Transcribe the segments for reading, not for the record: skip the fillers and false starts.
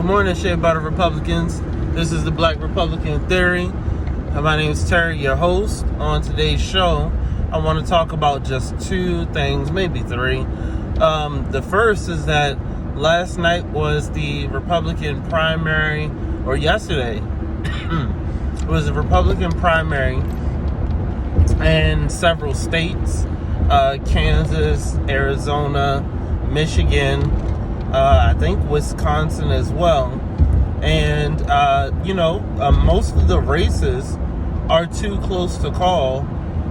Good morning, Shea Butter Republicans. This is the Black Republican Theory. My name is Terry, your host. On today's show, I want to talk about just two things, maybe three. The first is that last night was the Republican primary, or yesterday, it was a Republican primary in several states, Kansas, Arizona, Michigan, I think Wisconsin as well. And, most of the races are too close to call.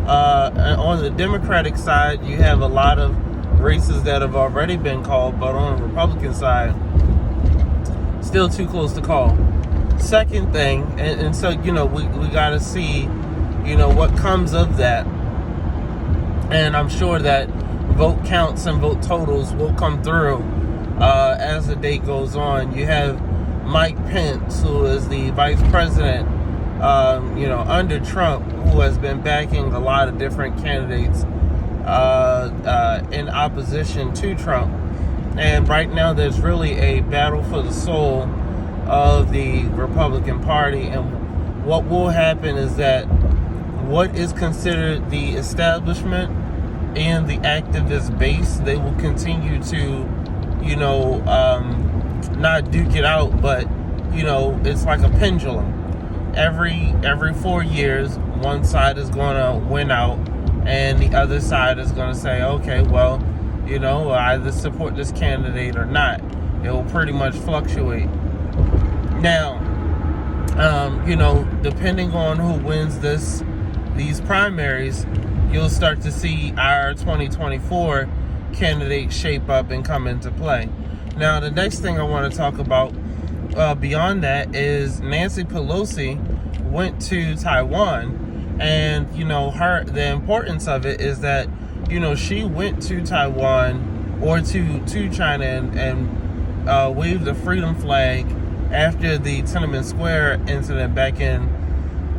On the Democratic side, you have a lot of races that have already been called, but on the Republican side, still too close to call. Second thing, and so, we got to see, what comes of that. And I'm sure that vote counts and vote totals will come through as the day goes on. You have Mike Pence, who is the vice president, under Trump, who has been backing a lot of different candidates in opposition to Trump. And right now there's really a battle for the soul of the Republican Party. And what will happen is that what is considered the establishment and the activist base, they will continue to, not duke it out, but, it's like a pendulum. Every 4 years, one side is going to win out, and the other side is going to say, okay, well, I either support this candidate or not. It will pretty much fluctuate. Now, depending on who wins these primaries, you'll start to see our 2024 candidates shape up and come into play. Now, the next thing I want to talk about beyond that is Nancy Pelosi went to Taiwan, and the importance of it is that she went to Taiwan or to China and waved the freedom flag after the Tiananmen Square incident back in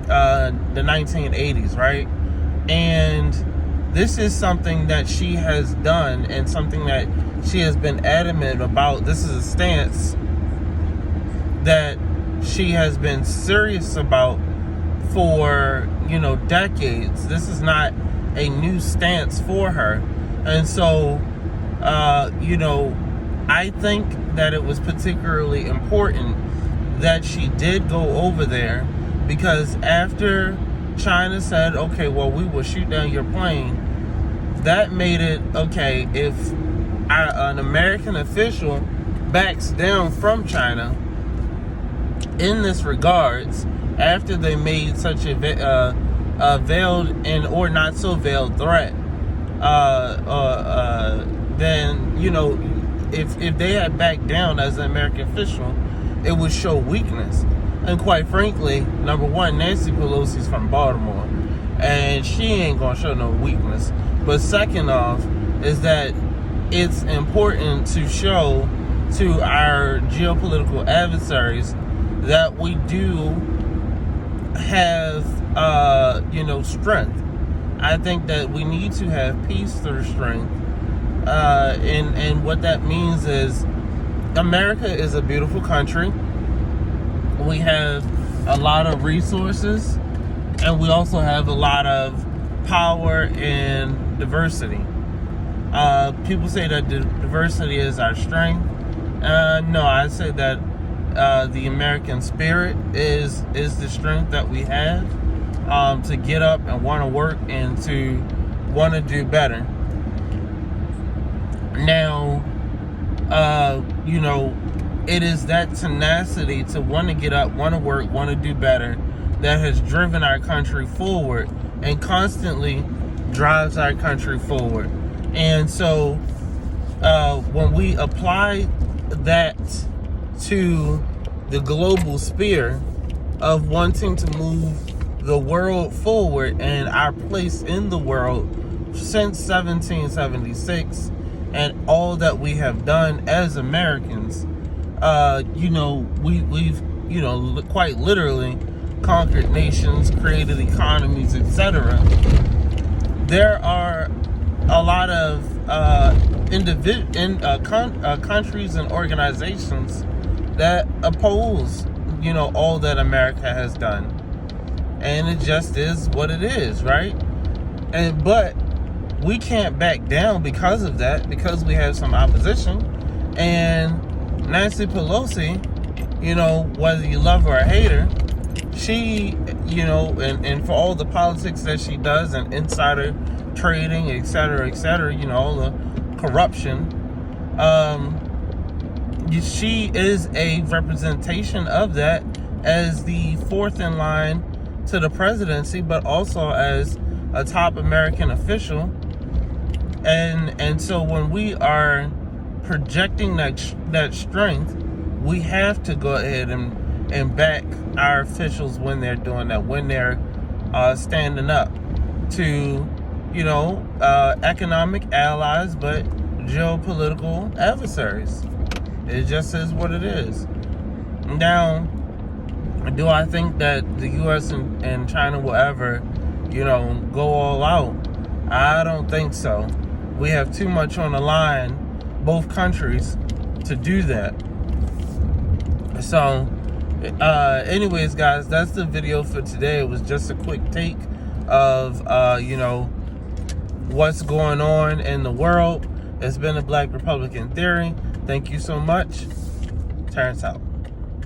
the 1980s, right? And this is something that she has done and something that she has been adamant about. This is a stance that she has been serious about for, decades. This is not a new stance for her. And so, I think that it was particularly important that she did go over there, because after China said, okay, well, we will shoot down your plane, that made it, okay, if an American official backs down from China in this regards, after they made such a veiled and or not so veiled threat, then, if they had backed down as an American official, it would show weakness. And quite frankly, number one, Nancy Pelosi's from Baltimore, and she ain't gonna show no weakness. But second off, is that it's important to show to our geopolitical adversaries that we do have, strength. I think that we need to have peace through strength. And what that means is America is a beautiful country. We have a lot of resources, and we also have a lot of power and diversity. People say that diversity is our strength. No, I say that the American spirit is the strength that we have to get up and want to work and to want to do better. Now, it is that tenacity to want to get up, want to work, want to do better that has driven our country forward and constantly drives our country forward. And so when we apply that to the global sphere of wanting to move the world forward and our place in the world since 1776 and all that we have done as Americans, we've quite literally conquered nations, created economies, etc. There are a lot of countries and organizations that oppose, all that America has done. And it just is what it is, right? But we can't back down because of that, because we have some opposition. And Nancy Pelosi, whether you love her or hate her, she, and for all the politics that she does and insider trading, et cetera, all the corruption, she is a representation of that as the fourth in line to the presidency, but also as a top American official. And so when we are projecting that strength, we have to go ahead and back our officials when they're doing that, when they're standing up to, economic allies, but geopolitical adversaries. It just is what it is. Now, do I think that the U.S. and China will ever, go all out? I don't think so. We have too much on the line, both countries, to do that. So, anyways, guys, that's the video for today. It was just a quick take of, what's going on in the world. It's been a Black Republican Theory. Thank you so much. Terrence out.